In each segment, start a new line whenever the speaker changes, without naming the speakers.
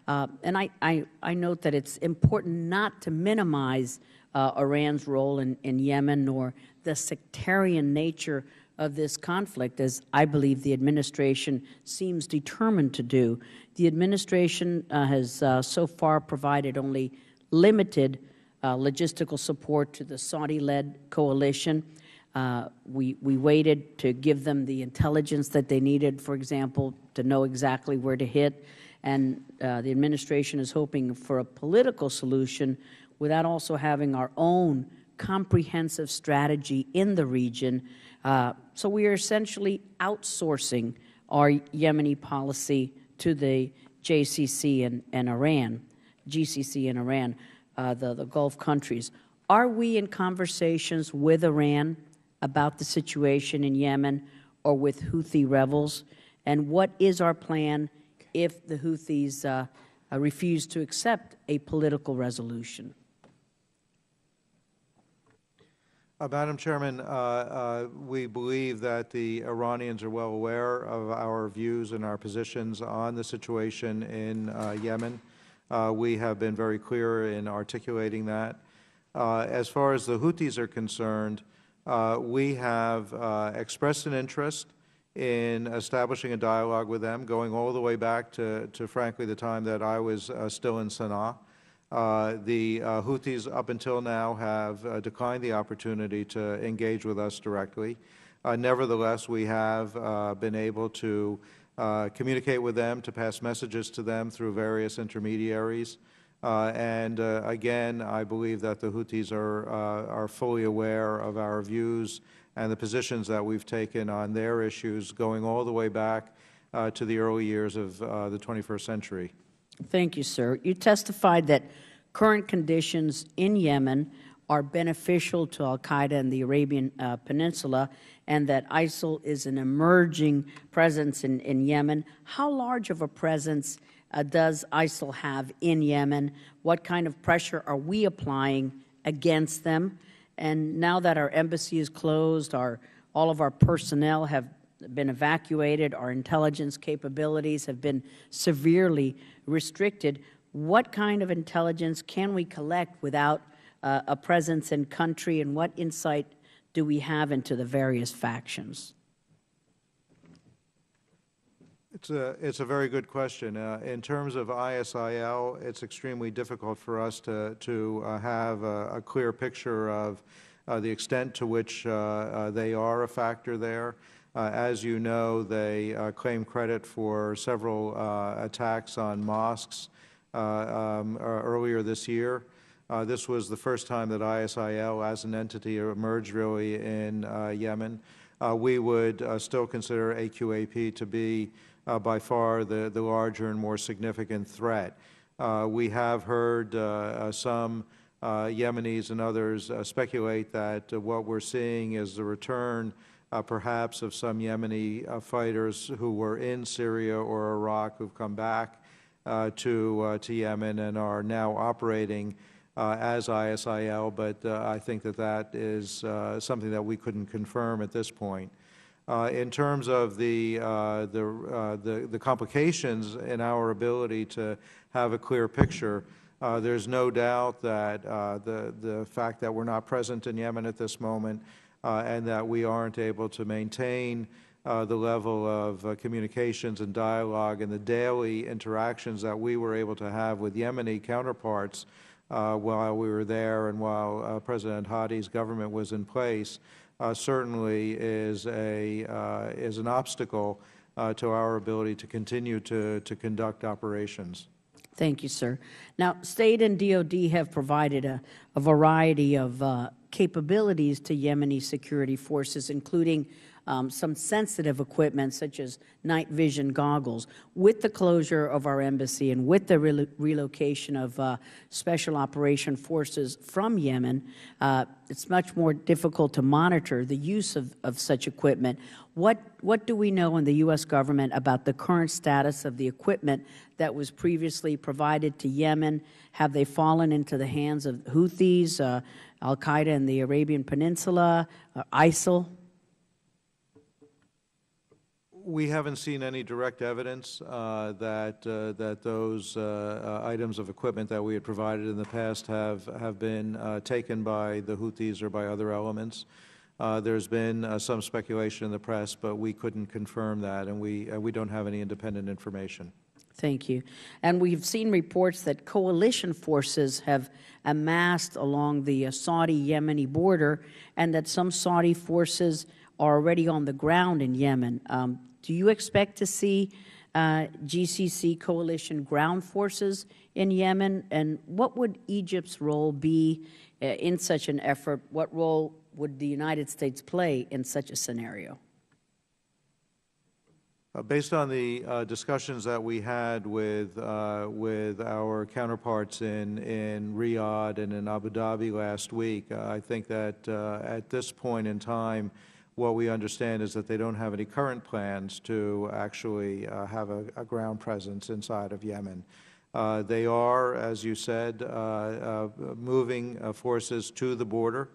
And I note that it's important not to minimize Iran's role in Yemen nor the sectarian nature of this conflict, as I believe the administration seems determined to do. The administration has so far provided only limited logistical support to the Saudi-led coalition. We waited to give them the intelligence that they needed, for example, to know exactly where to hit. And the administration is hoping for a political solution without also having our own comprehensive strategy in the region. So we are essentially outsourcing our Yemeni policy to the JCC and Iran, GCC and Iran, the Gulf countries. Are we in conversations with Iran about the situation in Yemen or with Houthi rebels? And what is our plan if the Houthis refuse to accept a political resolution?
Madam Chairman, we believe that the Iranians are well aware of our views and our positions on the situation in Yemen. We have been very clear in articulating that. As far as the Houthis are concerned, we have expressed an interest in establishing a dialogue with them, going all the way back to frankly, the time that I was still in Sana'a. The Houthis, up until now, have declined the opportunity to engage with us directly. Nevertheless, we have been able to communicate with them, to pass messages to them through various intermediaries. Again, I believe that the Houthis are fully aware of our views and the positions that we've taken on their issues, going all the way back to the early years of the 21st century.
Thank you, sir. You testified that current conditions in Yemen are beneficial to al-Qaeda and the Arabian Peninsula, and that ISIL is an emerging presence in Yemen. How large of a presence does ISIL have in Yemen? What kind of pressure are we applying against them? And now that our embassy is closed, all of our personnel have been evacuated, our intelligence capabilities have been severely restricted, what kind of intelligence can we collect without a presence in country, and what insight do we have into the various factions?
It's a very good question. In terms of ISIL, it's extremely difficult for us to have a clear picture of the extent to which they are a factor there. As you know, they claim credit for several attacks on mosques earlier this year. This was the first time that ISIL as an entity emerged really in Yemen. We would still consider AQAP to be by far the larger and more significant threat. We have heard some Yemenis and others speculate that what we're seeing is the return perhaps of some Yemeni fighters who were in Syria or Iraq who've come back to Yemen and are now operating as ISIL, but I think that is something that we couldn't confirm at this point. In terms of the complications in our ability to have a clear picture, there's no doubt that the fact that we're not present in Yemen at this moment and that we aren't able to maintain the level of communications and dialogue and the daily interactions that we were able to have with Yemeni counterparts while we were there and while President Hadi's government was in place, certainly is an obstacle to our ability to continue to conduct operations.
Thank you, sir. Now, State and DOD have provided a variety of capabilities to Yemeni security forces, including some sensitive equipment such as night vision goggles. With the closure of our embassy and with the relocation of special operation forces from Yemen, it's much more difficult to monitor the use of such equipment. What do we know in the U.S. government about the current status of the equipment that was previously provided to Yemen? Have they fallen into the hands of Houthis, al-Qaeda in the Arabian Peninsula, ISIL?
We haven't seen any direct evidence that those items of equipment that we had provided in the past have been taken by the Houthis or by other elements. There's been some speculation in the press, but we couldn't confirm that, and we don't have any independent information.
Thank you. And we've seen reports that coalition forces have amassed along the Saudi-Yemeni border, and that some Saudi forces are already on the ground in Yemen. Do you expect to see GCC coalition ground forces in Yemen? And what would Egypt's role be in such an effort? What role would the United States play in such a scenario?
Based on the discussions that we had with our counterparts in Riyadh and in Abu Dhabi last week, I think that at this point in time, what we understand is that they don't have any current plans to actually have a ground presence inside of Yemen. They are, as you said, moving forces to the border.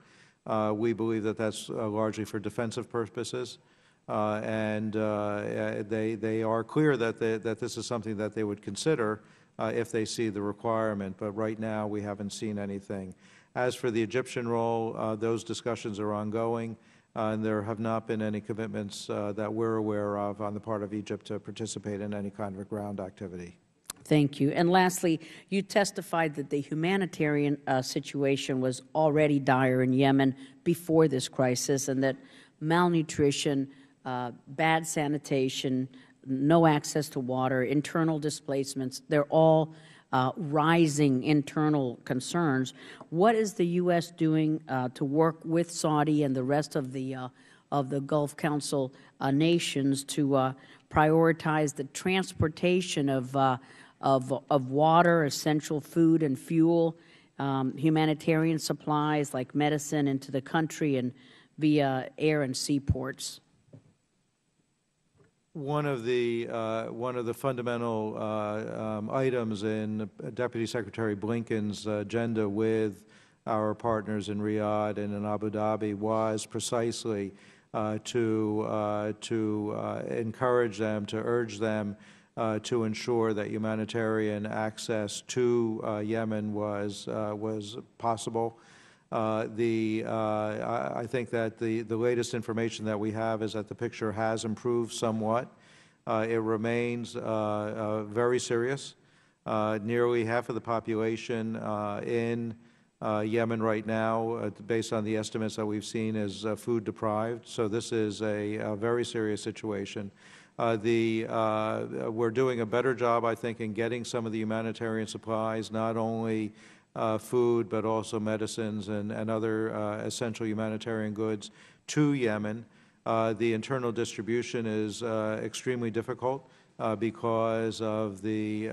We believe that that's largely for defensive purposes. And they are clear that this is something that they would consider if they see the requirement. But right now, we haven't seen anything. As for the Egyptian role, those discussions are ongoing, and there have not been any commitments that we're aware of on the part of Egypt to participate in any kind of a ground activity.
Thank you. And lastly, you testified that the humanitarian situation was already dire in Yemen before this crisis, and that malnutrition, bad sanitation, no access to water, internal displacements, they're all rising internal concerns. What is the U.S. doing to work with Saudi and the rest of the Gulf Council nations to prioritize the transportation of water, essential food and fuel, humanitarian supplies like medicine into the country and via air and seaports?
One of the fundamental items in Deputy Secretary Blinken's agenda with our partners in Riyadh and in Abu Dhabi was precisely to encourage them, to urge them to ensure that humanitarian access to Yemen was possible. I think that the latest information that we have is that the picture has improved somewhat. It remains very serious. Nearly half of the population in Yemen right now, based on the estimates that we've seen, is food deprived. So this is a very serious situation. We're doing a better job, I think, in getting some of the humanitarian supplies, not only food, but also medicines and other essential humanitarian goods to Yemen. The internal distribution is extremely difficult because of the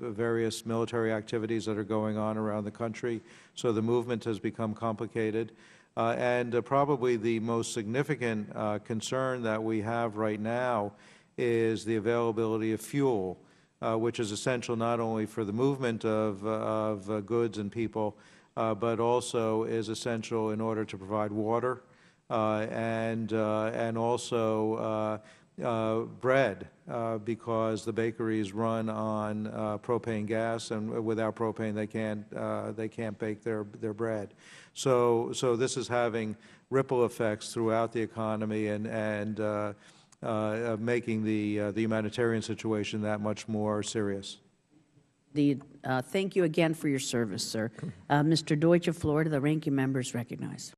various military activities that are going on around the country. So the movement has become complicated. And probably the most significant concern that we have right now is the availability of fuel, which is essential not only for the movement of goods and people, but also is essential in order to provide water and also bread, because the bakeries run on propane gas, and without propane they can't bake their bread. So this is having ripple effects throughout the economy and making the humanitarian situation that much more serious.
Thank you again for your service, sir. Mr. Deutsch of Florida, the ranking member is recognized.